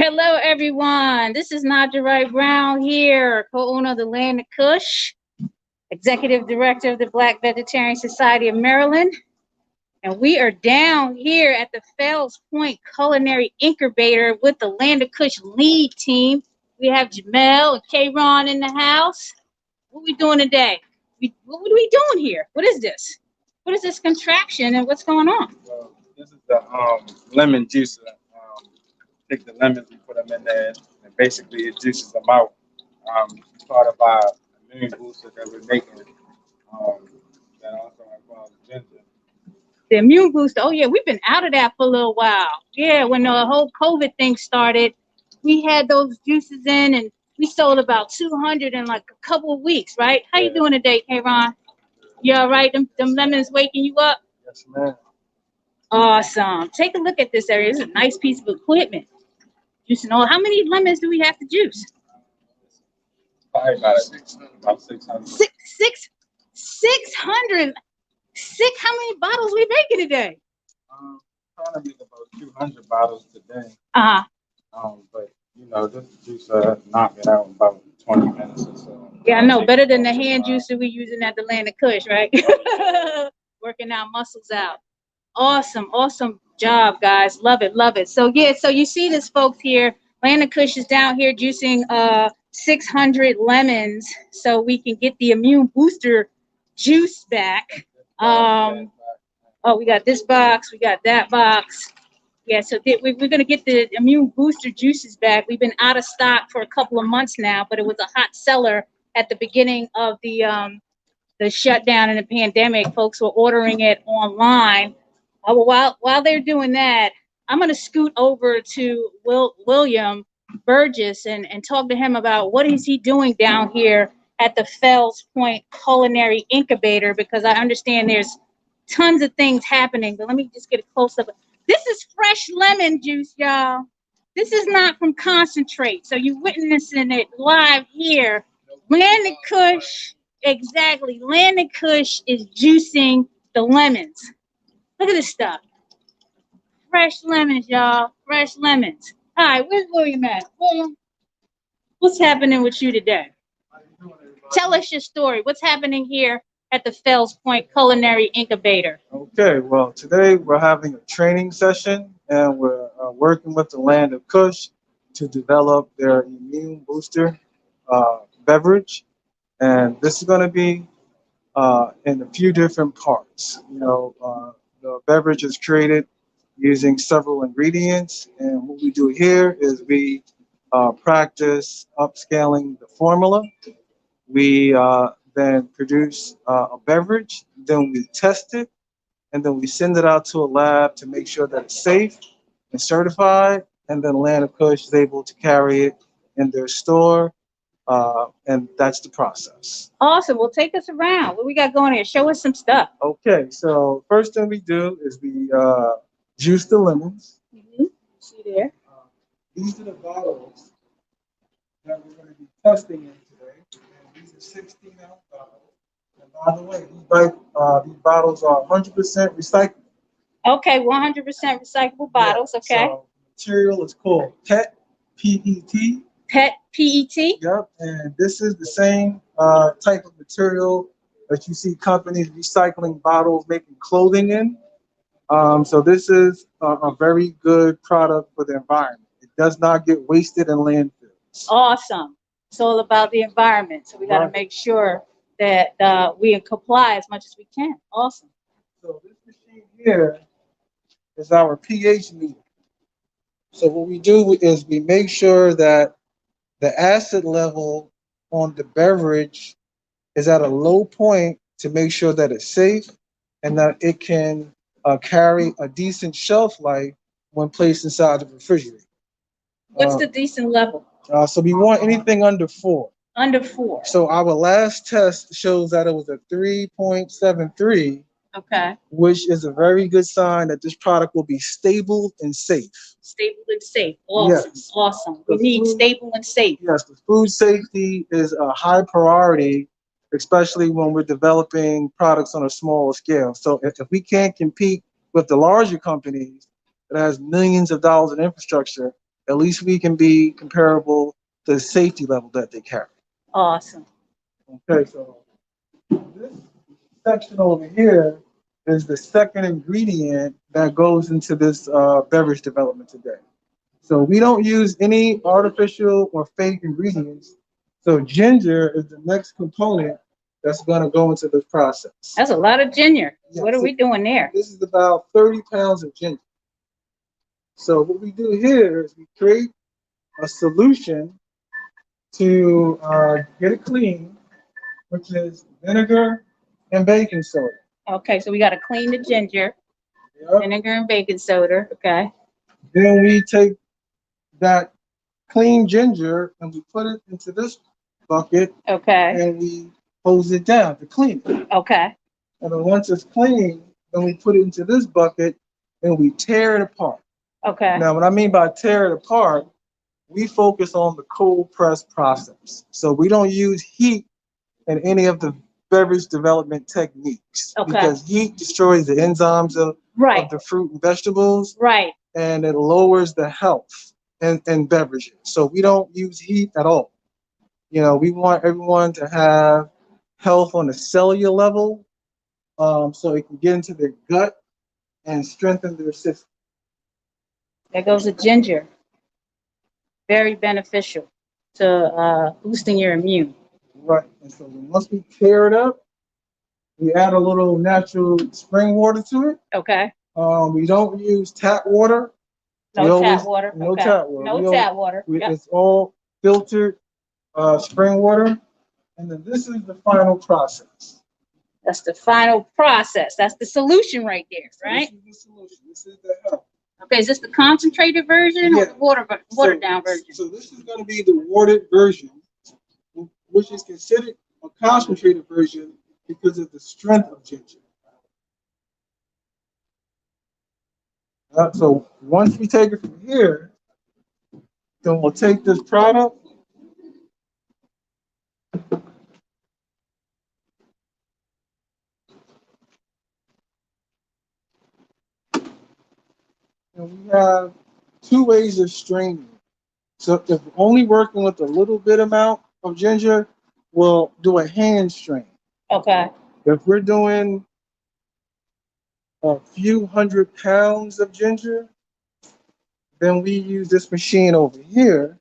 Hello, everyone. This is Naijha Wright-Brown here, co-owner of the Land of Kush, executive director of the Black Vegetarian Society of Maryland. And we are down here at the Fells Point Culinary Incubator with the Land of Kush lead team. We have Jamel and K-Ron in the house. What are we doing today? What are we doing here? What is this? What is this contraction and what's going on? Well, this is the lemon juicer. Take the lemons, we put them in there, and basically it juices them out. It's part of our immune booster that we're making. That also involves ginger. The immune booster. Oh yeah, we've been out of that for a little while. Yeah, when the whole COVID thing started, we had those juices in, and we sold about 200 in like a couple of weeks, right? How you doing today, K-Ron? You all right? Them lemons waking you up? Yes, ma'am. Awesome. Take a look at this area. This is a nice piece of equipment. Juicing all. How many lemons do we have to juice? Probably about 600. 600. How many bottles we making today? Trying to make about 200 bottles today. But you know, this juicer knock it out in about 20 minutes or so. Yeah, I know. Better than the hand juicer we using at the Land of Kush, right? Working our muscles out. Awesome job, guys. Love it. So yeah, so you see this, folks, here. Land of Kush is down here juicing 600 lemons so we can get the immune booster juice back. Oh, we got this box, we got that box. Yeah, so we're gonna get the immune booster juices back. We've been out of stock for a couple of months now, but it was a hot seller at the beginning of the shutdown and the pandemic. Folks were ordering it online. While they're doing that, I'm going to scoot over to William Burgess and talk to him about what is he doing down here at the Fells Point Culinary Incubator, because I understand there's tons of things happening. But let me just get a close-up. This is fresh lemon juice, y'all. This is not from concentrate. So you're witnessing it live here. Land of Kush, exactly. Land of Kush is juicing the lemons. Look at this stuff. Fresh lemons, y'all. Fresh lemons. All right, where's William at? William, what's happening with you today? Tell us your story. What's happening here at the Fells Point Culinary Incubator? Okay, well, today we're having a training session, and we're working with the Land of Kush to develop their immune booster beverage. And this is going to be in a few different parts. The beverage is created using several ingredients, and what we do here is we practice upscaling the formula. We then produce a beverage, then we test it, and then we send it out to a lab to make sure that it's safe and certified, and then Land of Kush is able to carry it in their store, and that's the process. Awesome. Well, take us around. What we got going here? Show us some stuff. Okay, so first thing we do is we juice the lemons. See there? These are the bottles that we're going to be testing in today. And these are 16-ounce bottles. And by the way, these bottles are 100% recyclable. Okay, 100% recyclable bottles. Okay. So the material is called PET, P-E-T. PET, P-E-T? Yep, and this is the same type of material that you see companies recycling bottles, making clothing in. So this is a very good product for the environment. It does not get wasted in landfills. Awesome. It's all about the environment. So we got to make sure that we comply as much as we can. Awesome. So this machine here is our pH meter. So what we do is we make sure that the acid level on the beverage is at a low point to make sure that it's safe and that it can carry a decent shelf life when placed inside the refrigerator. What's the decent level? So we want anything under 4. Under 4. So our last test shows that it was a 3.73. Okay. Which is a very good sign that this product will be stable and safe. Stable and safe. Awesome. Yes. Awesome. We need stable and safe. Yes, the food safety is a high priority, especially when we're developing products on a small scale. So if we can't compete with the larger companies that has millions of dollars in infrastructure, at least we can be comparable to the safety level that they carry. Awesome. Okay, so this section over here is the second ingredient that goes into this beverage development today. So we don't use any artificial or fake ingredients. So ginger is the next component that's going to go into this process. That's a lot of ginger. Yeah, What are so we doing there? This is about 30 pounds of ginger. So what we do here is we create a solution to get it clean, which is vinegar and baking soda. Okay, so we got to clean the ginger, Yep. vinegar and baking soda. Okay. Then we take that clean ginger and we put it into this bucket Okay. and we hose it down to clean it. Okay. And then once it's clean, then we put it into this bucket and we tear it apart. Okay. Now, what I mean by tear it apart, we focus on the cold press process. So we don't use heat in any of the beverage development techniques because heat destroys the enzymes of the fruit and vegetables. Right. And it lowers the health in beverages. So we don't use heat at all. You know, we want everyone to have health on a cellular level, so it can get into their gut and strengthen their system. There goes the ginger. Very beneficial to boosting your immune. Right. And so once we tear it up, we add a little natural spring water to it. Okay. We don't use tap water. No tap water. No tap water. No tap water. It's all filtered spring water. And then this is the final process. That's the final process. That's the solution right there, right? So this is the solution. This is the help. Okay, is this the concentrated version or the watered down version? So this is going to be the watered version, which is considered a concentrated version because of the strength of ginger. So once we take it from here, then we'll take this product and we have two ways of straining. So if we're only working with a little bit amount of ginger, we'll do a hand strain. Okay. If we're doing a few 100 pounds of ginger, then we use this machine over here,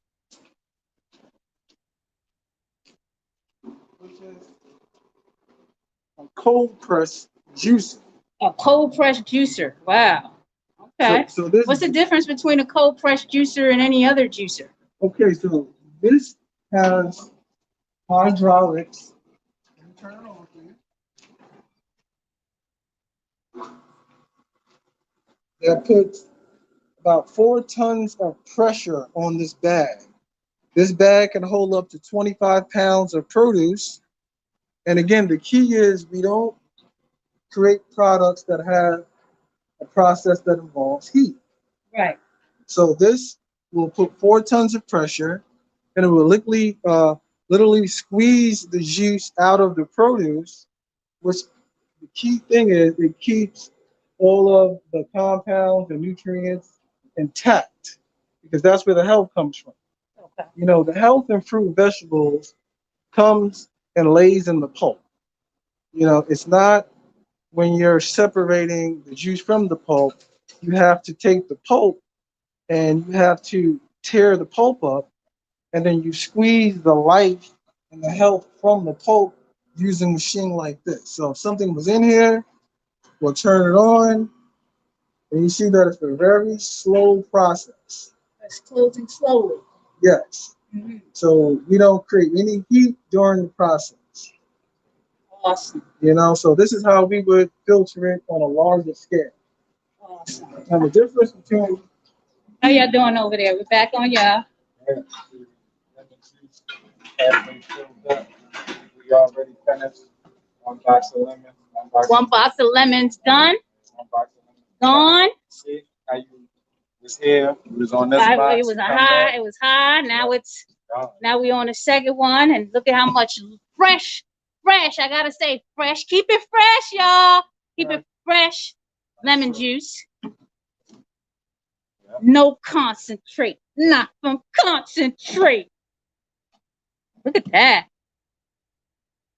which is a cold press juicer. A cold press juicer. Wow. Okay. So this What's the difference between a cold press juicer and any other juicer? Okay, so this has hydraulics. Let me turn it on for you. That puts about 4 tons of pressure on this bag. This bag can hold up to 25 pounds of produce. And again, the key is we don't create products that have a process that involves heat. Right. So this will put 4 tons of pressure, and it will literally squeeze the juice out of the produce, which the key thing is it keeps all of the compounds and nutrients intact, because that's where the health comes from. Okay. You know, the health in fruit and vegetables comes and lays in the pulp. You know, it's not when you're separating the juice from the pulp. You have to take the pulp and you have to tear the pulp up, and then you squeeze the life and the health from the pulp using a machine like this. So if something was in here, we'll turn it on, and you see that it's a very slow process. It's closing slowly. Yes. Mm-hmm. So we don't create any heat during the process. Awesome. You know, so this is how we would filter it on a larger scale. Awesome. And the difference between How y'all doing over there? We're back on y'all. Halfway filled up. We already finished 1 box of lemons. 1 box of lemons done. 1 box of lemons. Gone. See how you was here. You was on this box. It was a high. It was high. Now it's Gone. now we on the second one, and look at how much fresh. I gotta say fresh. Keep it fresh, y'all. Keep it fresh. Lemon juice. No concentrate. Not from concentrate. Look at that.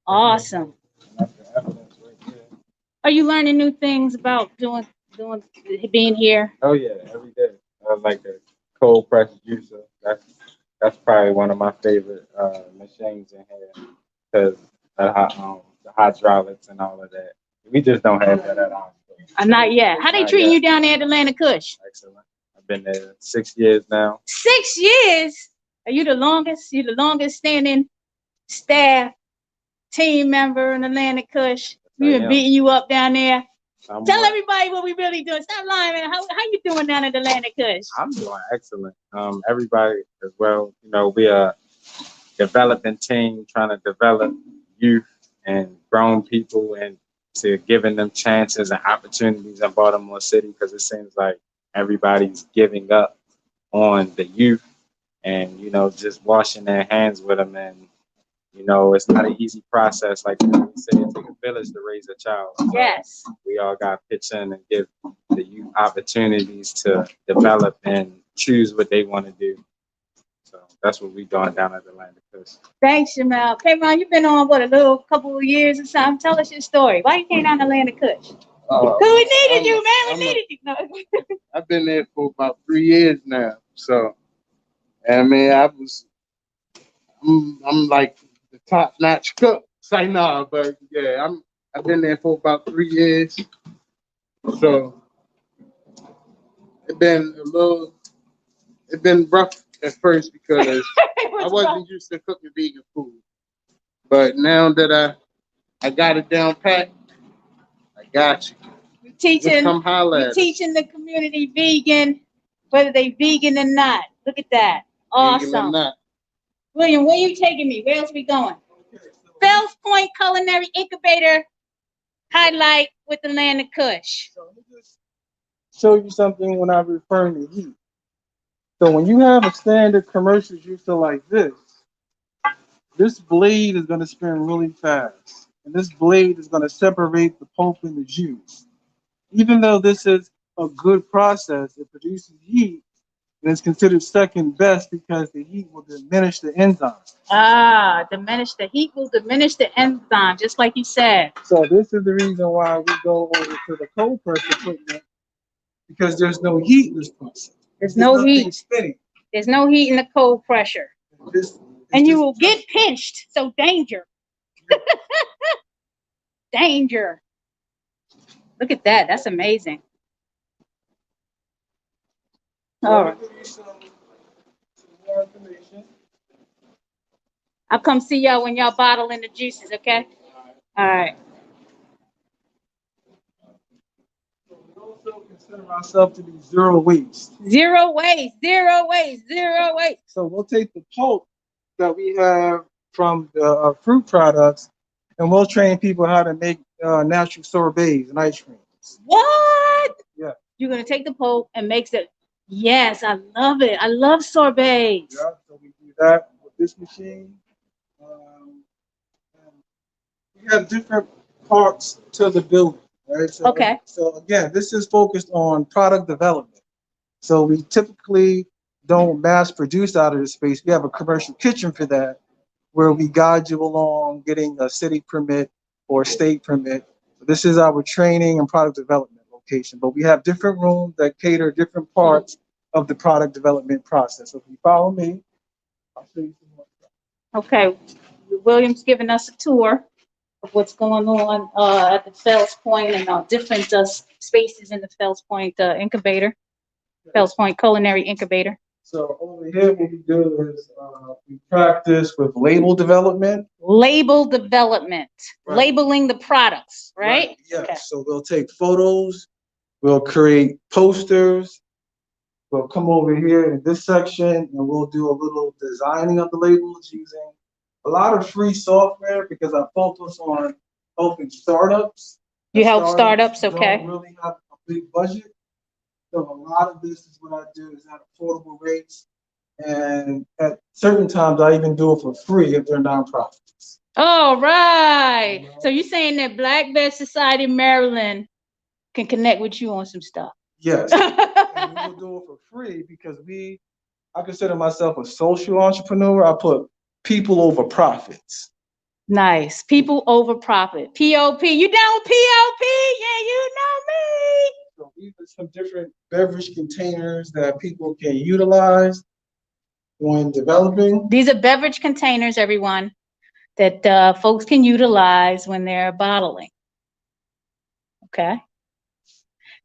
Awesome. That's the evidence right there. Are you learning new things about doing being here? Oh yeah, every day. I like a cold press juicer. That's probably one of my favorite machines in here because the hydraulics and all of that. We just don't have that at our store. Not yet. How they Not treating yet. you down there at Atlanta Kush? Excellent. I've been there 6 years now. 6 years. Are you the longest? You the longest standing staff team member in Atlanta Kush? We been beating you up down there. Tell everybody what we really doing. Stop lying, man. How you doing down at Atlanta Kush? I'm doing excellent. Everybody as well. You know, we are developing team trying to develop youth and grown people and to giving them chances and opportunities in Baltimore City because it seems like everybody's giving up on the youth and, you know, just washing their hands with them. And, you know, it's not an easy process. Like we say, it takes a village to raise a child. So Yes. we all got to pitch in and give the youth opportunities to develop and choose what they want to do. So that's what we're doing down at Atlanta Kush. Thanks, Jamal. Okay, Ron, you've been on what, a little couple of years or something. Tell us your story. Why you came down to Atlanta Kush? Cause we needed you, man. We needed you. No. I've been there for about 3 years now. So, I mean, I'm like the top notch cook. Say nah, but yeah, I've been there for about 3 years. So it's been rough at first because I wasn't used to cooking vegan food. But now that I got it down pat, I got you. Teaching, come holler at us. teaching the community vegan, whether they vegan or not. Look at that. Vegan or Awesome. not. William, where you taking me? Where else we going? Fells Point Culinary Incubator highlight with Atlanta Kush. So let me just show you something when I'm referring to heat. So when you have a standard commercial juicer like this blade is going to spin really fast. And this blade is going to separate the pulp and the juice. Even though this is a good process, it produces heat, and it's considered second best because the heat will diminish the enzyme. Diminish the heat will diminish the enzyme, just like you said. So this is the reason why we go over to the cold press equipment, because there's no heat in this process. There's no nothing heat. spinning. There's no heat in the cold pressure. And you will get pinched. So danger. Danger. Look at that. That's amazing. All right. Some more information. I'll come see y'all when y'all bottling the juices, okay? All right. So we also consider ourselves to be zero waste. Zero waste, zero waste, zero waste. So we'll take the pulp that we have from the fruit products, and we'll train people how to make natural sorbets and ice creams. What? Yeah. You're going to take the pulp and makes it. Yes, I love it. I love sorbets. Yeah, so we do that with this machine. We have different parts to the building, right? So, Okay. So again, this is focused on product development. So we typically don't mass produce out of the space. We have a commercial kitchen for that, where we guide you along getting a city permit or state permit. This is our training and product development location, but we have different rooms that cater different parts of the product development process. So if you follow me, I'll show you some more stuff. Okay. William's giving us a tour of what's going on at the Fells Point and different spaces in the Fells Point incubator, Fells Point Culinary Incubator. So over here, what we do is we practice with label development. Label development, Right. Labeling the products, right? Yes. Okay. So we'll take photos, we'll create posters, we'll come over here in this section and we'll do a little designing of the labels using a lot of free software because I focus on helping startups. You help startups, okay. Don't really have a big budget. So a lot of this is what I do is at affordable rates. And at certain times, I even do it for free if they're nonprofits. All right. So you're saying that Black Bed Society Maryland can connect with you on some stuff. Yes. And we will do it for free because I consider myself a social entrepreneur. I put people over profits. Nice. People over profit. POP. You down with POP? Yeah, you know me. So these are some different beverage containers that people can utilize when developing. These are beverage containers, everyone, that folks can utilize when they're bottling. Okay.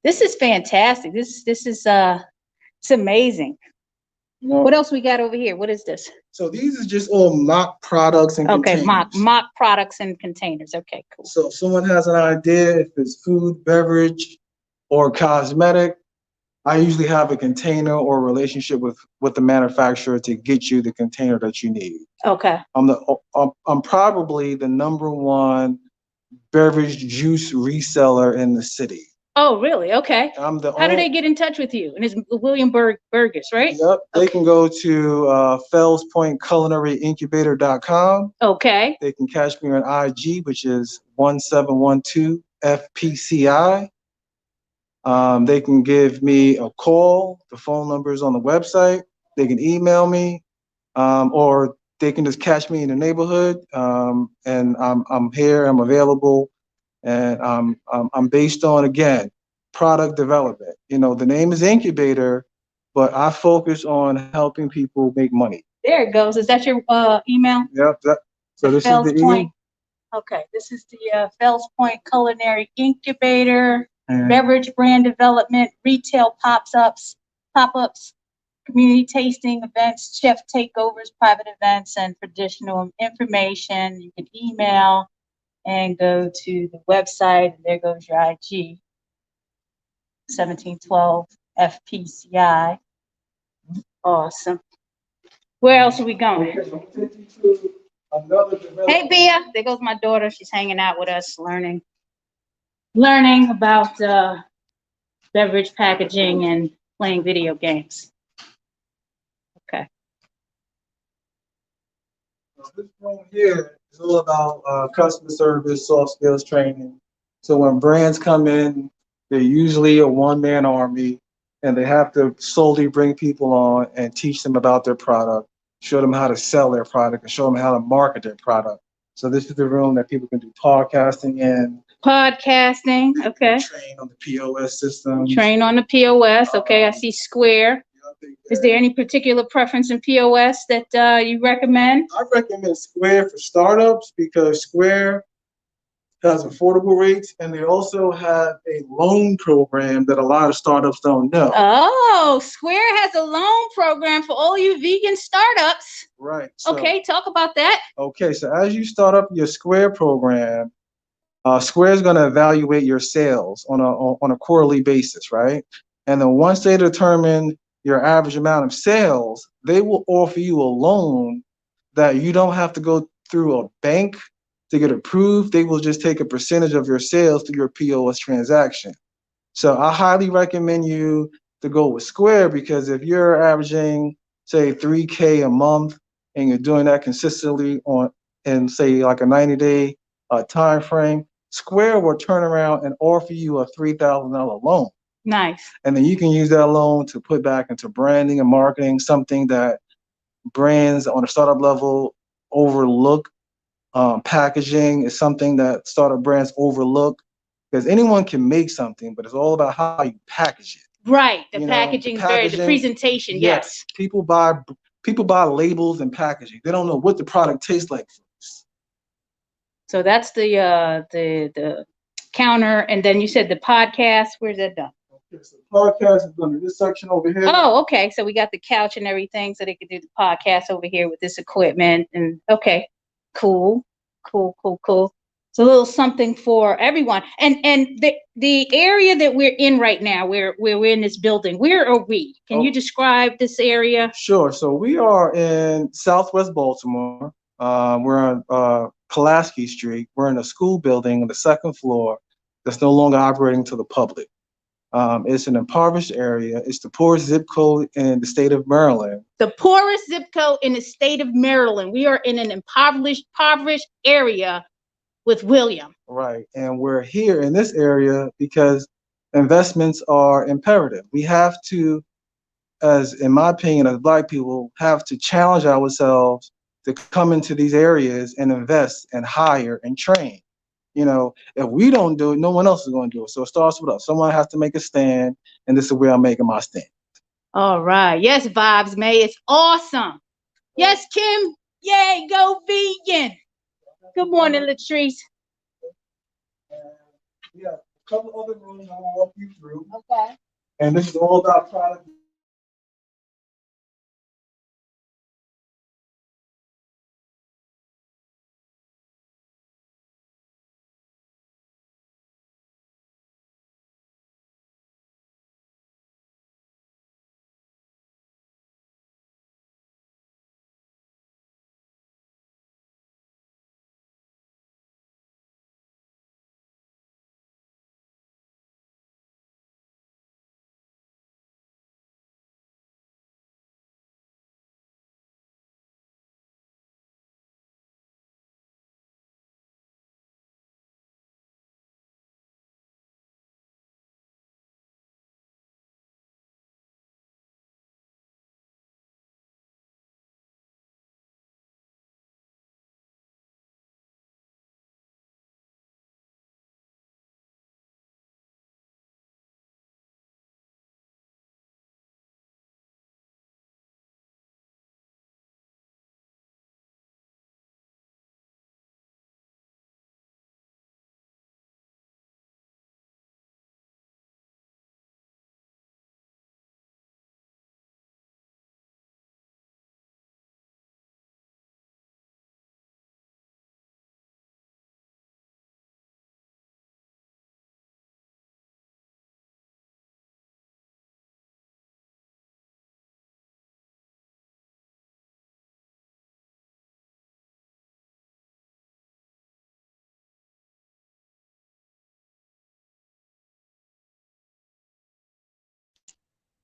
This is fantastic. This is it's amazing. What else we got over here? What is this? So these are just all mock products and okay, containers. mock products and containers. Okay, cool. So if someone has an idea, if it's food, beverage, or cosmetic, I usually have a container or a relationship with the manufacturer to get you the container that you need. Okay. I'm probably the #1 beverage juice reseller in the city. Oh, really? Okay. I'm the How do they get in touch with you? And it's William Burgess, right? Yep. They can go to Fells Point Culinary Incubator.com. Okay. They can catch me on IG, which is 1712 FPCI. They can give me a call. The phone number is on the website. They can email me, or they can just catch me in the neighborhood. And I'm here. I'm available, and I'm based on, again, product development. You know, the name is Incubator, but I focus on helping people make money. There it goes. Is that your email? Yep. So this Fells is the Point. Okay. This is the Fells Point Culinary Incubator. Beverage brand development, retail pop-ups, community tasting events, chef takeovers, private events, and for additional information, you can email and go to the website. And there goes your IG, 1712 FPCI. Awesome. Where else are we going? Hey, Bia. There goes my daughter. She's hanging out with us, learning about beverage packaging and playing video games. Okay. This room here is all about customer service, soft skills training. So when brands come in, they're usually a one-man army, and they have to solely bring people on and teach them about their product, show them how to sell their product, and show them how to market their product. So this is the room that people can do podcasting in. Podcasting, okay. Train on the POS system. Train on the POS, okay. I see Square. Is there any particular preference in POS that you recommend? I recommend Square for startups because Square has affordable rates, and they also have a loan program that a lot of startups don't know. Oh, Square has a loan program for all you vegan startups. Right. So, okay, talk about that. Okay, so as you start up your Square program, Square is going to evaluate your sales on a quarterly basis, right? And then once they determine your average amount of sales, they will offer you a loan that you don't have to go through a bank to get approved. They will just take a percentage of your sales through your POS transaction. So I highly recommend you to go with Square, because if you're averaging, say, $3K a month and you're doing that consistently in say like a 90-day time frame, Square will turn around and offer you a $3,000 loan. Nice. And then you can use that loan to put back into branding and marketing, something that brands on a startup level overlook. Packaging is something that startup brands overlook, because anyone can make something, but it's all about how you package it. Right. The packaging, the presentation. Yes. People buy labels and packaging. They don't know what the product tastes like first. So that's the counter, and then you said the podcast. Where's that done? Okay, so the podcast is under this section over here. Oh, okay. So we got the couch and everything, so they could do the podcast over here with this equipment. And okay, cool. It's a little something for everyone. And the area that we're in right now, where we're in this building, where are we? Can you describe this area? Sure. So we are in Southwest Baltimore. We're on Pulaski Street. We're in a school building on the second floor that's no longer operating to the public. It's an impoverished area. It's the poorest zip code in the state of Maryland. The poorest zip code in the state of Maryland. We are in an impoverished area with William. Right. And we're here in this area because investments are imperative. We have to, as in my opinion, as Black people, have to challenge ourselves to come into these areas and invest and hire and train. You know, if we don't do it, no one else is going to do it. So it starts with us. Someone has to make a stand, and this is where I'm making my stand. All right. Yes, Vibes May. It's awesome. Yes, Kim. Yay, go vegan. Good morning, Latrice. Yeah, a couple other rooms I'll walk you through. Okay. And this is all about product.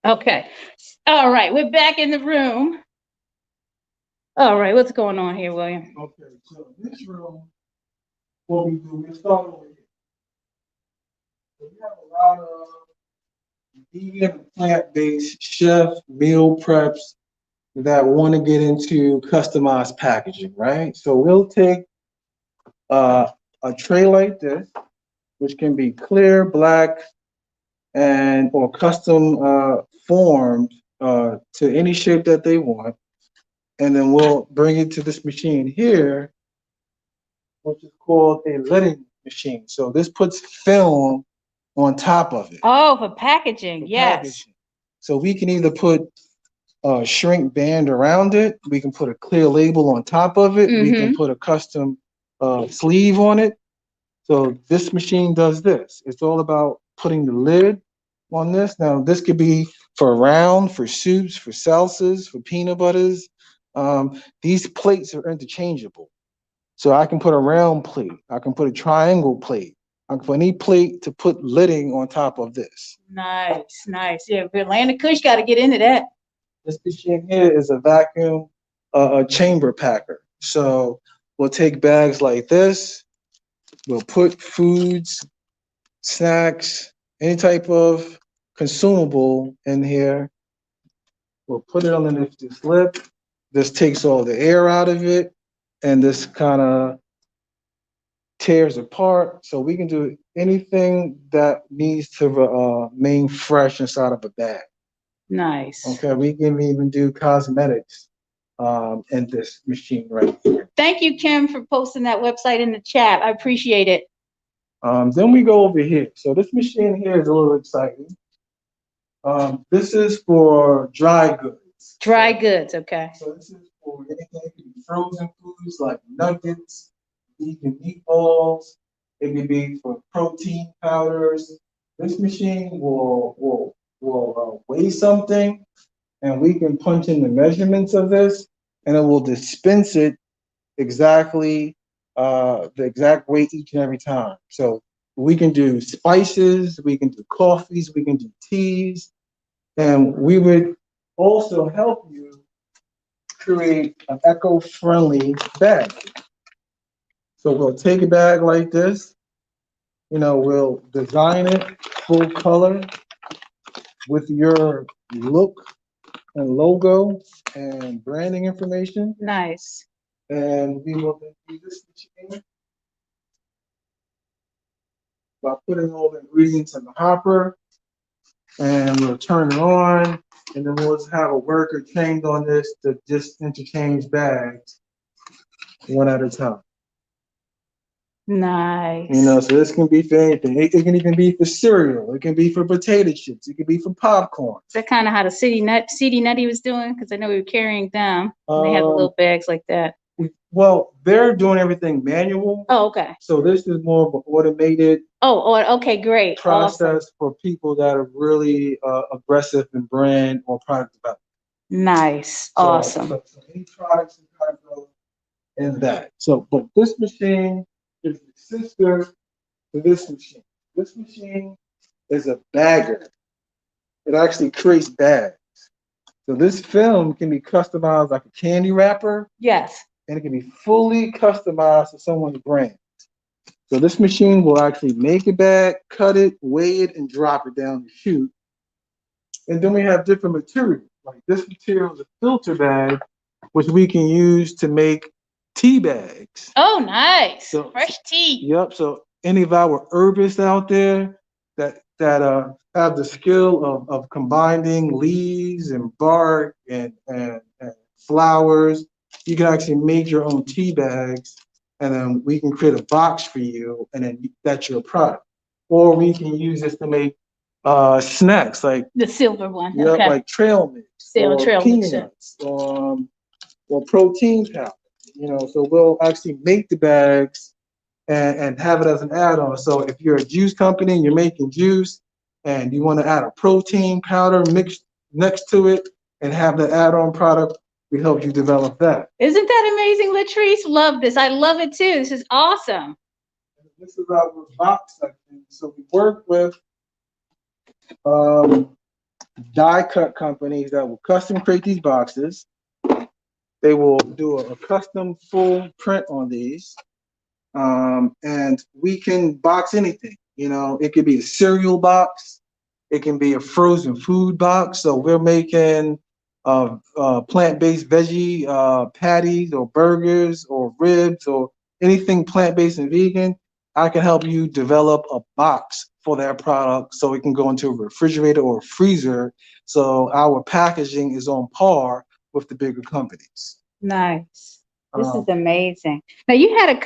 Okay. All right. We're back in the room. All right. What's going on here, William? Okay, so this room, what we do, we start over here. So we have a lot of vegan and plant-based chef meal preps that want to get into customized packaging, right? So we'll take a tray like this, which can be clear, black, and or custom formed to any shape that they want. And then we'll bring it to this machine here, which is called a lidding machine. So this puts film on top of it. Oh, for packaging. Yes. Packaging. So we can either put a shrink band around it. We can put a clear label on top of it. We can put a custom sleeve on it. So this machine does this. It's all about putting the lid on this. Now, this could be for round, for soups, for salsas, for peanut butters. These plates are interchangeable. So I can put a round plate. I can put a triangle plate. I can put any plate to put lidding on top of this. Nice, nice. Yeah, Atlanta Kush got to get into that. This machine here is a vacuum a chamber packer. So we'll take bags like this. We'll put foods, snacks, any type of consumable in here. We'll put it underneath this lip. This takes all the air out of it, and this kind of tears apart. So we can do anything that needs to remain fresh inside of a bag. Nice. Okay, we can even do cosmetics in this machine right here. Thank you, Kim, for posting that website in the chat. I appreciate it. Then we go over here. So this machine here is a little exciting. This is for dry goods. Dry goods, okay. So this is for anything, frozen foods like nuggets, vegan meatballs. It could be for protein powders. This machine will weigh something, and we can punch in the measurements of this, and it will dispense it exactly the exact weight each and every time. So we can do spices, we can do coffees, we can do teas, and we would also help you create an eco-friendly bag. So we'll take a bag like this. we'll design it full color with your look and logo and branding information. Nice. And we will then use this machine by putting all the ingredients in the hopper, and we'll turn it on, and then we'll just have a worker trained on this to just interchange bags one at a time. Nice. So this can be for anything. It can even be for cereal. It can be for potato chips. It can be for popcorn. Is that kind of how the CD Nutty was doing? Because I know we were carrying them. And they have the little bags like that. Well, they're doing everything manual. Oh, okay. So this is more of an automated Okay, great. process for people that are really aggressive in brand or product development. Nice. Awesome. So any products and kind of in that. So, but this machine is the sister to this machine. This machine is a bagger. It actually creates bags. So this film can be customized like a candy wrapper. Yes. And it can be fully customized to someone's brand. So this machine will actually make a bag, cut it, weigh it, and drop it down the chute. And then we have different materials. Like this material is a filter bag, which we can use to make tea bags. Oh, nice. So, fresh tea. Yep. So any of our herbalists out there that have the skill of combining leaves and bark and flowers, you can actually make your own tea bags, and then we can create a box for you, and then that's your product. Or we can use this to make snacks like the silver one. Yep, Okay. like trail mix, trail peanuts, or protein powder. So we'll actually make the bags and have it as an add-on. So if you're a juice company and you're making juice and you want to add a protein powder mixed next to it and have the add-on product, we help you develop that. Isn't that amazing, Latrice? Love this. I love it too. This is awesome. This is our box section. So we work with die cut companies that will custom create these boxes. They will do a custom full print on these. And we can box anything. It could be a cereal box. It can be a frozen food box. So we're making plant-based veggie patties or burgers or ribs or anything plant-based and vegan. I can help you develop a box for that product so it can go into a refrigerator or a freezer. So our packaging is on par with the bigger companies. Nice. This is amazing. Now you had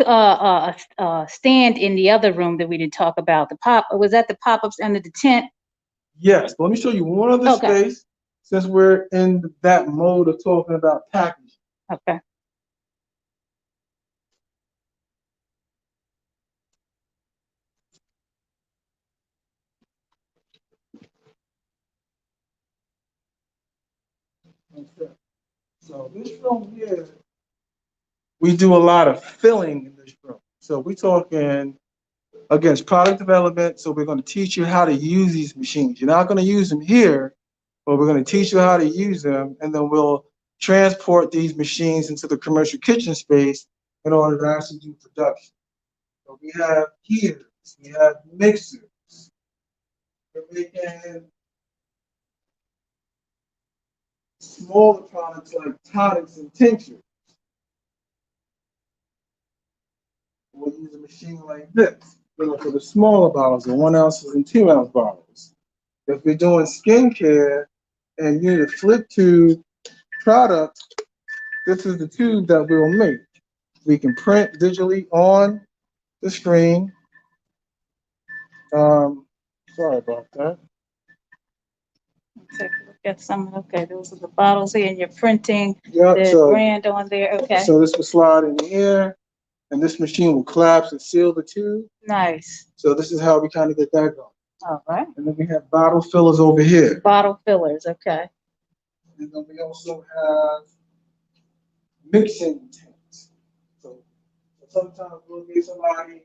a stand in the other room that we didn't talk about. Was that the pop-ups under the tent? Yes. Let me show you one other space since we're in that mode of talking about packaging. Okay. Okay. So this room here, we do a lot of filling in this room. So we're talking against product development. So we're going to teach you how to use these machines. You're not going to use them here, but we're going to teach you how to use them, and then we'll transport these machines into the commercial kitchen space in order to actually do production. So we have heaters, we have mixers, we're making smaller products like tonics and tinctures. We'll use a machine like this, for the smaller bottles, the 1 ounces and 2 ounce bottles. If we're doing skincare and you need a flip tube product, this is the tube that we'll make. We can print digitally on the screen. Sorry about that. Take a look at some. Okay, those are the bottles here, and you're printing Yep, the brand on there. Okay. So this will slide in the air, and this machine will collapse and seal the tube. Nice. So this is how we kind of get that going. All right. And then we have bottle fillers over here. Bottle fillers. Okay. And then we also have mixing tanks. So sometimes we'll get somebody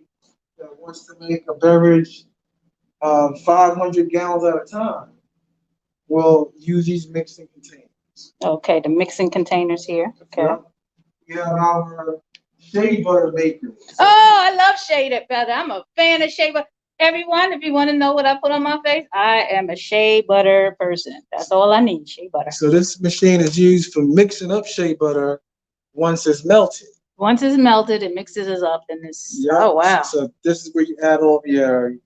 that wants to make a beverage 500 gallons at a time. We'll use these mixing containers. Okay, the mixing containers here. Okay. Yeah. We have our shea butter makers. Oh, I love shea butter. I'm a fan of shea butter. everyone, if you want to know what I put on my face, I am a shea butter person. That's all I need, shea butter. So this machine is used for mixing up shea butter once it's melted. Once it's melted, it mixes it up in this. Yeah. Oh, wow. So this is where you add all your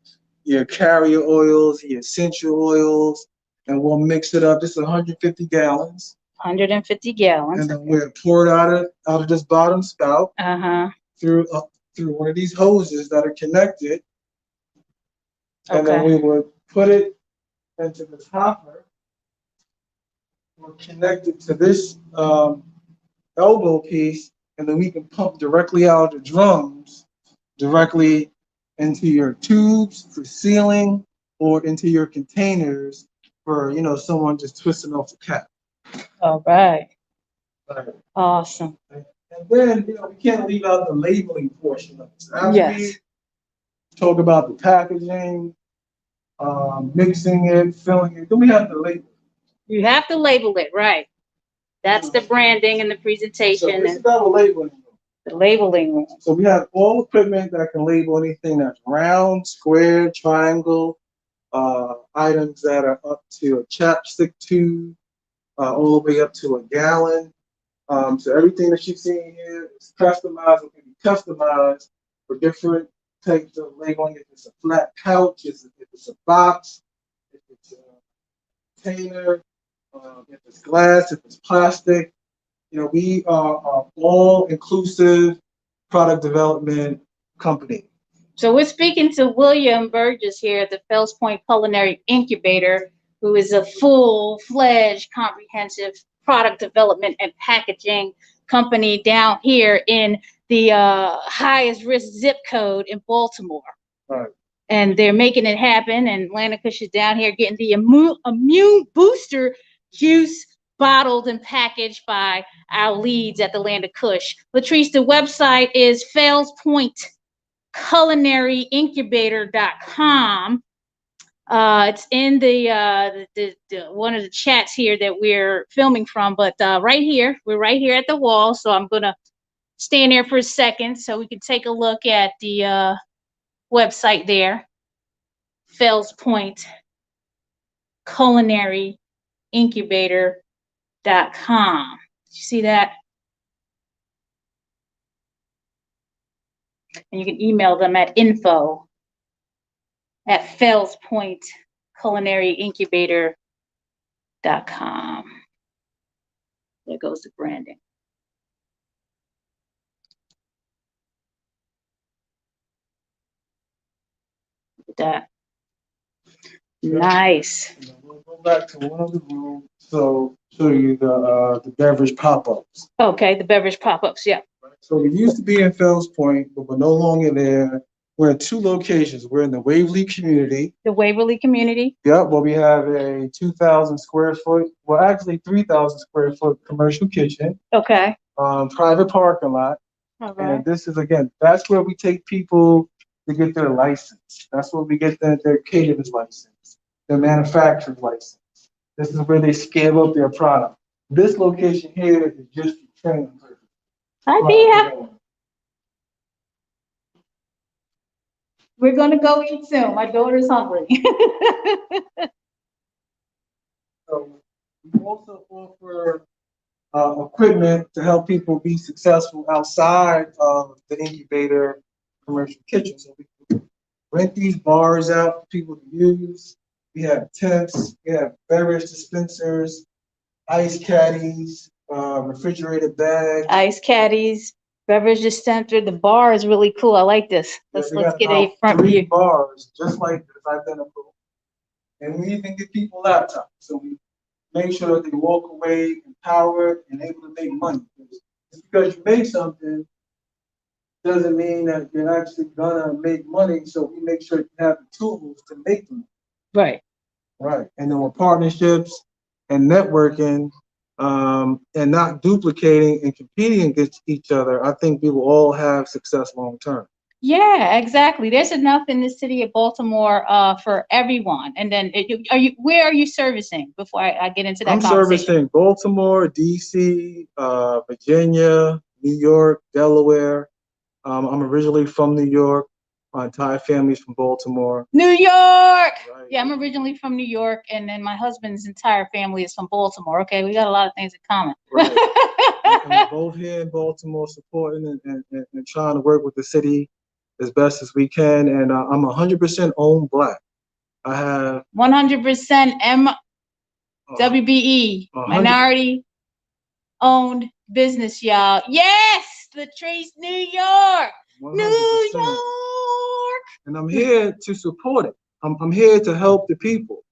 carrier oils, your essential oils, and we'll mix it up. This is 150 gallons. 150 gallons. And then we'll pour it out of this bottom spout. Uh-huh. Through one of these hoses that are connected. Okay. And then we would put it into this hopper. We'll connect it to this elbow piece, and then we can pump directly out of the drums, directly into your tubes for sealing, or into your containers for someone just twisting off the cap. All right. Right. Awesome. And then we can't leave out the labeling portion of it. After Yes. we talk about the packaging, mixing it, filling it, then we have to label. You have to label it, right? That's the branding and the presentation. So this is our labeling room. The labeling room. So we have all equipment that can label anything that's round, square, triangle, items that are up to a chapstick tube, all the way up to a gallon. So everything that you're seeing here is customized. It can be customized for different types of labeling. If it's a flat pouch, if it's a box, if it's a container, if it's glass, if it's plastic. We are an all-inclusive product development company. So we're speaking to William Burgess here at the Fells Point Culinary Incubator, who is a full-fledged, comprehensive product development and packaging company down here in the highest risk zip code in Baltimore. Right. And they're making it happen. And Atlanta Kush is down here getting the immune booster juice bottled and packaged by our leads at the Land of Kush. Latrice, the website is Fells Point Culinary Incubator.com. It's in the one of the chats here that we're filming from, but we're right here at the wall. So I'm gonna stand there for a second so we can take a look at the website there, Fells Point Culinary Incubator.com. You see that? And you can email them at info@fellspointculinaryyincubator.com. There goes the branding. Look at that. Nice. We'll go back to one of the rooms, so show you the beverage pop-ups. Okay, the beverage pop-ups, yeah. So we used to be in Fells Point, but we're no longer there. We're in two locations. We're in the Waverly community. The Waverly community? Yep, well, we have a 2,000 square foot, well, actually 3,000 square foot commercial kitchen. Okay. Private parking lot. All right. And this is, again, that's where we take people to get their license. That's where we get their caterer's license, their manufacturer's license. This is where they scale up their product. This location here is just for training purposes. Hi, Bia. We're going to go eat soon. My daughter's hungry. So we also offer equipment to help people be successful outside of the incubator commercial kitchen. So we rent these bars out for people to use. We have tents, we have beverage dispensers, ice caddies, refrigerated bags. Ice caddies, beverage dispenser. The bar is really cool. I like this. Let's get a front three view. bars just like this, identical. And we even give people laptops. So we make sure that they walk away empowered and able to make money. Just because you make something doesn't mean that you're actually gonna make money. So we make sure you have the tools to make them. Right. Right. And then with partnerships and networking, and not duplicating and competing against each other, I think we will all have success long term. Yeah, exactly. There's enough in the city of Baltimore for everyone. And then where are you servicing before I get into that conversation? I'm servicing Baltimore, DC, Virginia, New York, Delaware. I'm originally from New York. My entire family's from Baltimore. New York. Right. Yeah, I'm originally from New York, and then my husband's entire family is from Baltimore. Okay, we got a lot of things in common. Right. And we're both here in Baltimore supporting and trying to work with the city as best as we can. And I'm 100% owned Black. I have 100% WBE, minority owned business, y'all. Yes, Latrice, New York. 100%. New York. And I'm here to support it. I'm here to help the people.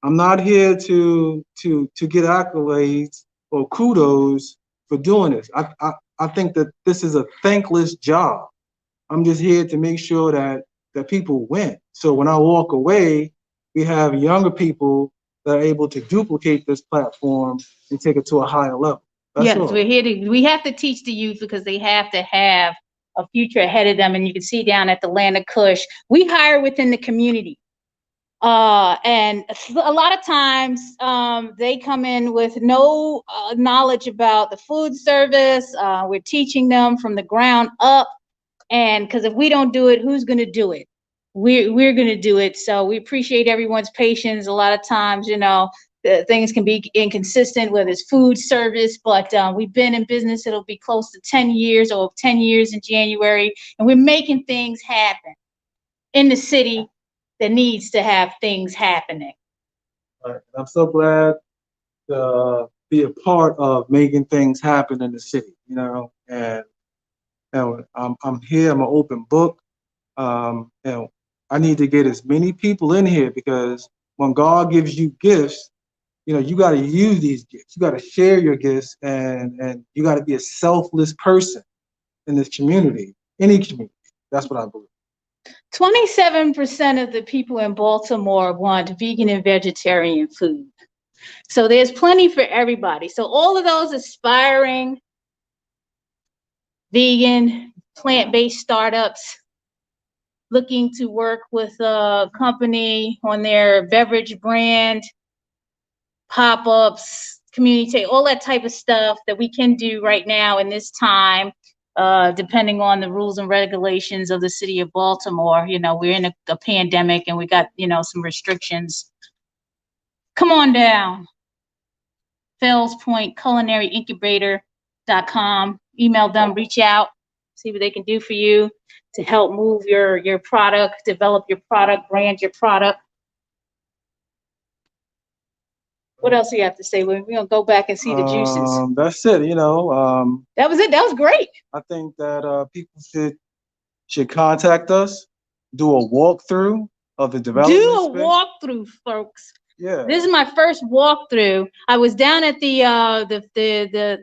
I'm not here to get accolades or kudos for doing this. I think that this is a thankless job. I'm just here to make sure that people win. So when I walk away, we have younger people that are able to duplicate this platform and take it to a higher level. Yes, we have to teach the youth because they have to have a future ahead of them. And you can see down at the Land of Kush, we hire within the community. And a lot of times they come in with no knowledge about the food service. We're teaching them from the ground up. And because if we don't do it, who's going to do it? We're going to do it. So we appreciate everyone's patience. A lot of times, you know, things can be inconsistent, whether it's food service, but we've been in business. It'll be close to 10 years or 10 years in January. And we're making things happen in the city that needs to have things happening. Right. I'm so glad to be a part of making things happen in the city, you know, and I'm here, I'm an open book. And I need to get as many people in here because when God gives you gifts, you know, you got to use these gifts. You got to share your gifts, and you got to be a selfless person in this community, any community. That's what I believe. 27% of the people in Baltimore want vegan and vegetarian food. So there's plenty for everybody. So all of those aspiring vegan, plant-based startups looking to work with a company on their beverage brand, pop-ups, community, all that type of stuff that we can do right now in this time, depending on the rules and regulations of the city of Baltimore. You know, we're in a pandemic and we got, you know, some restrictions. Come on down. Fells Point Culinary Incubator.com. Email them, reach out, see what they can do for you to help move your product, develop your product, brand your product. What else do you have to say? We're gonna go back and see the juices. That's it. You know, that was it. That was great. I think that people should contact us, do a walkthrough of the development. Do a walkthrough, folks. Yeah. This is my first walkthrough. I was down at the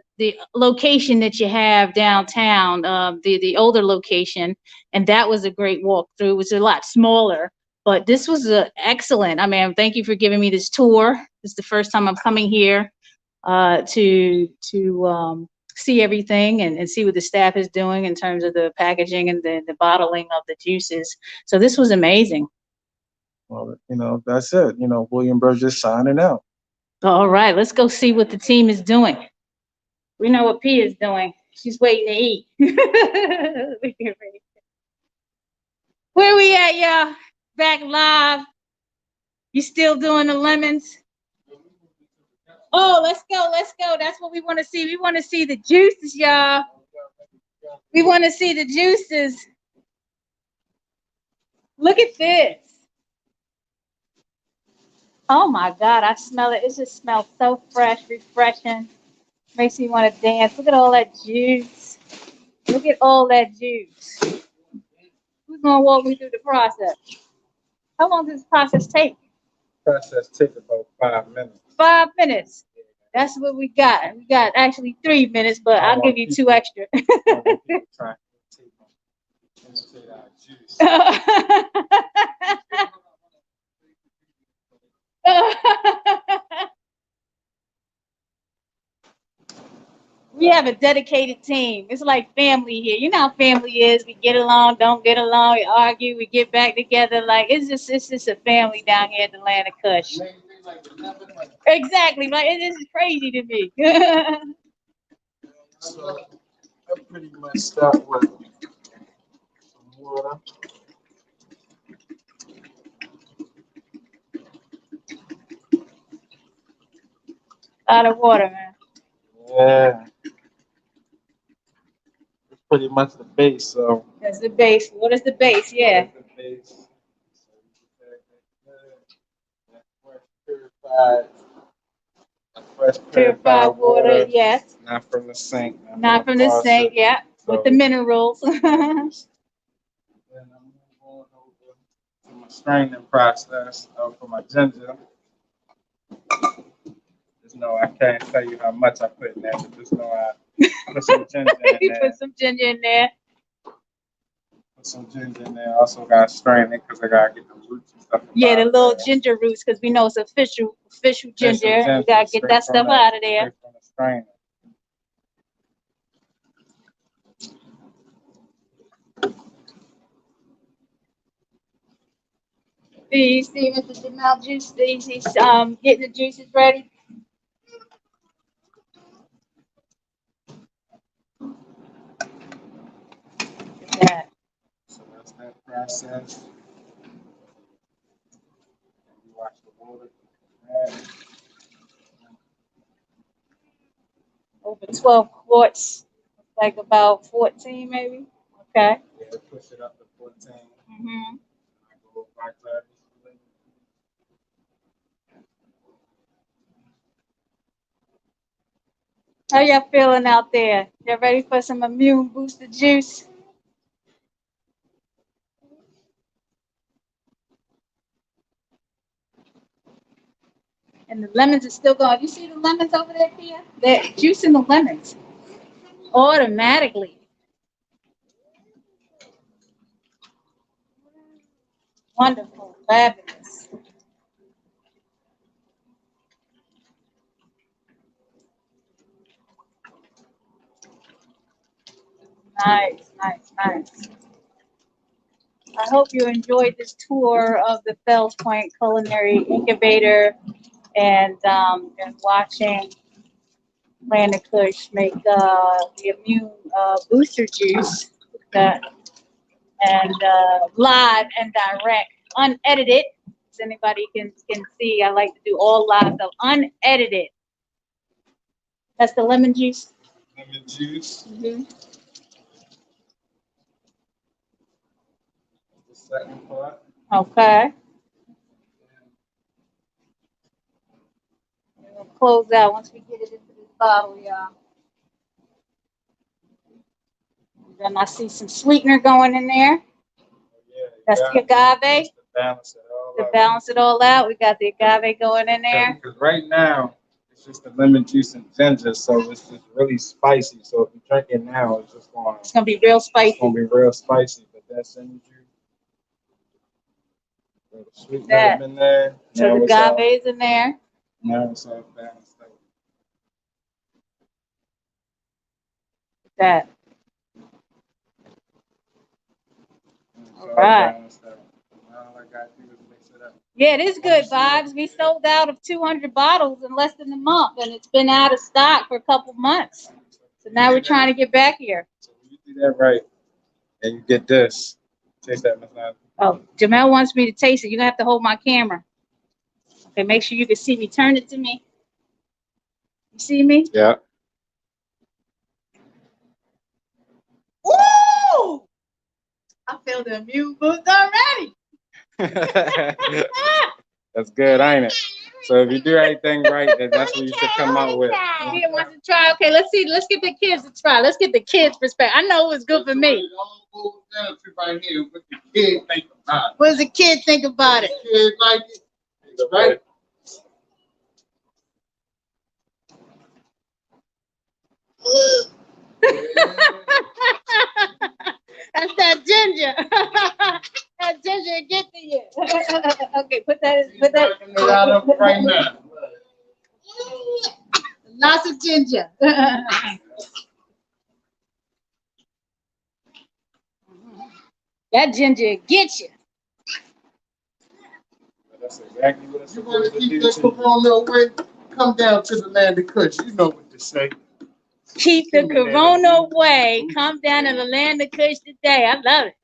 location that you have downtown, the older location, and that was a great walkthrough. It was a lot smaller, but this was excellent. I mean, thank you for giving me this tour. This is the first time I'm coming here to see everything and see what the staff is doing in terms of the packaging and the bottling of the juices. So this was amazing. Well, you know, that's it. You know, William Burgess signing out. All right, let's go see what the team is doing. We know what P is doing. She's waiting to eat. Where we at, y'all? Back live. You still doing the lemons? Oh, let's go, let's go. That's what we want to see. We want to see the juices, y'all. We want to see the juices. Look at this. Oh my God, I smell it. It just smells so fresh, refreshing. Makes me want to dance. Look at all that juice. Look at all that juice. Who's going to walk me through the process? How long does this process take? Process takes about 5 minutes. 5 minutes. That's what we got. We got actually 3 minutes, but I'll give you 2 extra. We have a dedicated team. It's like family here. You know how family is. We get along, don't get along, we argue, we get back together. Like it's just a family down here at the Land of Kush. Exactly. Like it is crazy to me. So I pretty much start with some water. A lot of water, man. Yeah. It's pretty much the base, so. That's the base. What is the base? Yeah. That's the base. So you that fresh Purified water, yes. not from the sink. Not from the sink, yeah. With the minerals. Then I'm moving on over to my straining process for my ginger. Just know I can't tell you how much I put in there, but just know I put some ginger in You there. put some ginger in there. Put some ginger in there. Also got to strain it because I got to get the roots and stuff. Yeah, the out of little there. ginger roots, because we know it's official ginger. Official We gotta get straight that from stuff the- out of there. straight from the strainer. You see Mr. Jamal juice, he's getting the juices ready. Look at that. So that's that process. You watch the water. Over 12 quarts, like about 14 maybe. Okay. Yeah, push it up to 14. Mm-hmm. I go back there. How y'all feeling out there? Y'all ready for some immune booster juice? And the lemons are still going. You see the lemons over there, Pia? They're juicing the lemons automatically. Wonderful, fabulous. Nice, nice, nice. I hope you enjoyed this tour of the Fells Point Culinary Incubator and watching Land of Kush make the immune booster juice that and live and direct, unedited. As anybody can see, I like to do all live, so unedited. That's the lemon juice. Lemon juice. Mm-hmm. The second part. Okay. We'll close out once we get it into this bottle, y'all. Then I see some sweetener going in there. Yeah, That's the agave. To balance it all To out. balance it all out, we got the agave going in there. Because right now, it's just the lemon juice and ginger, so it's just really spicy. So if you drink it now, it's just going It's gonna be real it's spicy. gonna be real spicy. But that's lemon juice. Sweeten That. up in there. So Now the it's all- agave is in there. Now it's all balanced out. That. It's All right. balanced out. Now all I gotta do is mix it up. Yeah, it is good vibes. We sold out of 200 bottles in less than a month, and it's been out of stock for a couple months. So now we're trying to get back here. So when you do that right, and you get this, taste that massage. Oh, Jamel wants me to taste it. You're gonna have to hold my camera. Okay, make sure you can see me. Turn it to me. You see me? Yeah. Woo! I feel the immune boost already. That's good, ain't it? So if you do everything right, then that's what you should come out with. He wants to try. Okay, let's see. Let's get the kids to try. Let's get the kids' perspective. I know it was good for me. All goes down to right here what the kid think about it. What does the kid think about it? The kid like it. It's right. That's that ginger. That ginger get to you. Okay, put that. Put that. Knocking it out of it right now. Lots of ginger. That ginger get you. That's exactly what it's You want supposed to to keep do. that corona away? Come down to the Land of Kush. You know what to say. Keep the corona away. Come down to the Land of Kush today. I love it.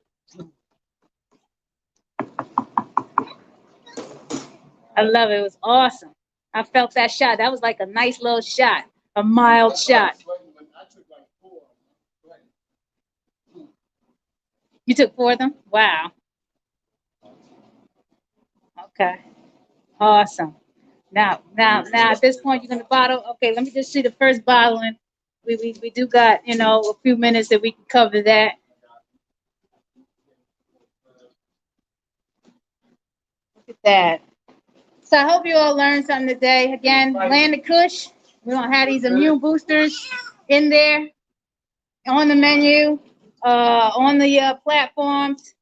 I love it. It was awesome. I felt that shot. That was like a nice little shot, a mild shot. You took 4 of them? Wow. Okay. Awesome. Now, at this point, you're gonna bottle. Okay, let me just see the first bottle, and we do got, you know, a few minutes that we can cover that. Look at that. So I hope you all learned something today. Again, Land of Kush. We're gonna have these immune boosters in there on the menu, on the platforms.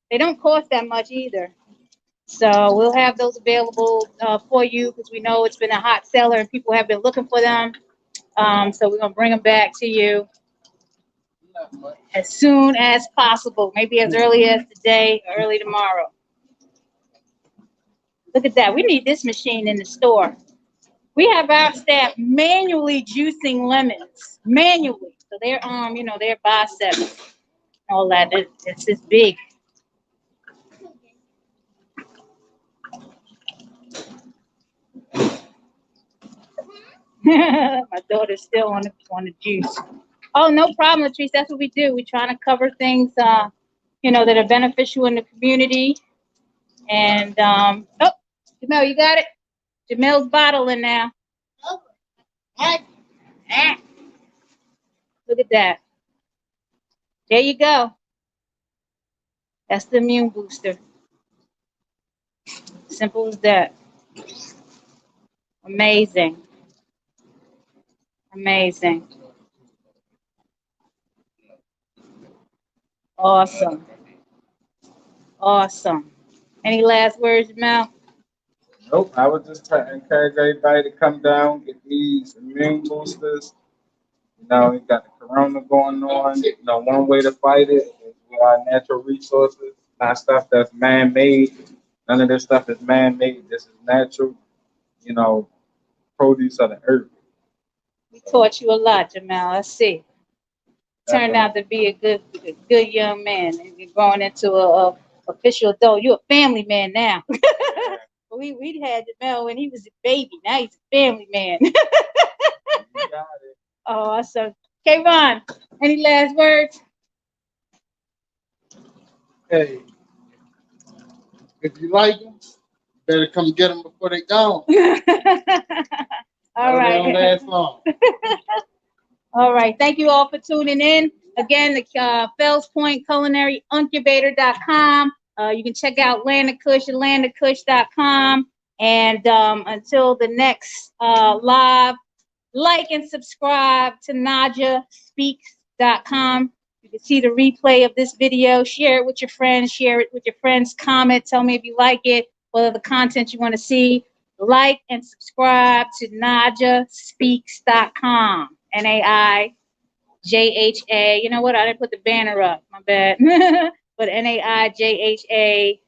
They don't cost that much either. So we'll have those available for you because we know it's been a hot seller and people have been looking for them. So we're gonna bring them back to you as soon as possible, maybe as early as today or early tomorrow. Look at that. We need this machine in the store. We have our staff manually juicing lemons, manually. So their you know, their biceps, all that. It's just big. My daughter's still on the juice. Oh, no problem, Latrice. That's what we do. We're trying to cover things, you know, that are beneficial in the community. And oh, Jamel, you got it. Jamel's bottling now. Look at that. There you go. That's the immune booster. Simple as that. Amazing. Amazing. Awesome. Awesome. Any last words, Jamel? Nope. I would just try to encourage everybody to come down, get these immune boosters. You know, we got the corona going on. You know, one way to fight it is with our natural resources, not stuff that's man-made. None of this stuff is man-made. This is natural, you know, produce of the earth. We taught you a lot, Jamel. I see. Turned out to be a good young man. And you're growing into a official adult. You're a family man now. we had Jamel when he was a baby. Now he's a family man. You got it. Oh, awesome. Okay, Ron, any last words? Hey, if you like them, better come get them before they gone. All right. They don't last long. All right. Thank you all for tuning in. Again, the Fells Point Culinary Incubator.com. You can check out Land of Kush at landofkush.com. And until the next live, like and subscribe to NaijaSpeaks.com. You can see the replay of this video. Share it with your friends. Share it with your friends. Comment. Tell me if you like it. What other content you want to see. Like and subscribe to NaijaSpeaks.com. NAIJHA. You know what? I didn't put the banner up. My bad. But NAIJHA.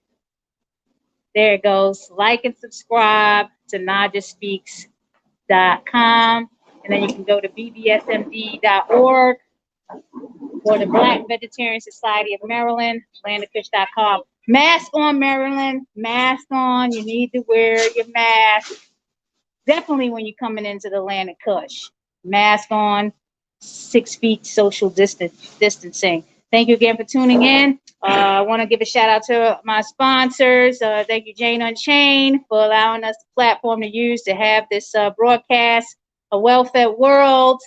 There it goes. Like and subscribe to NaijaSpeaks.com. And then you can go to bbsmd.org or the Black Vegetarian Society of Maryland, landofkush.com. Mask on, Maryland. Mask on. You need to wear your mask. Definitely when you're coming into the Land of Kush. Mask on, 6 feet social distancing. Thank you again for tuning in. I want to give a shout out to my sponsors. Thank you, Jane Unchained, for allowing us the platform to use to have this broadcast. A Well-Fed World,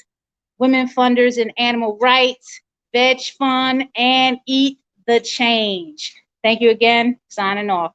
Women Funders in Animal Rights, Veg Fund, and Eat the Change. Thank you again. Signing off.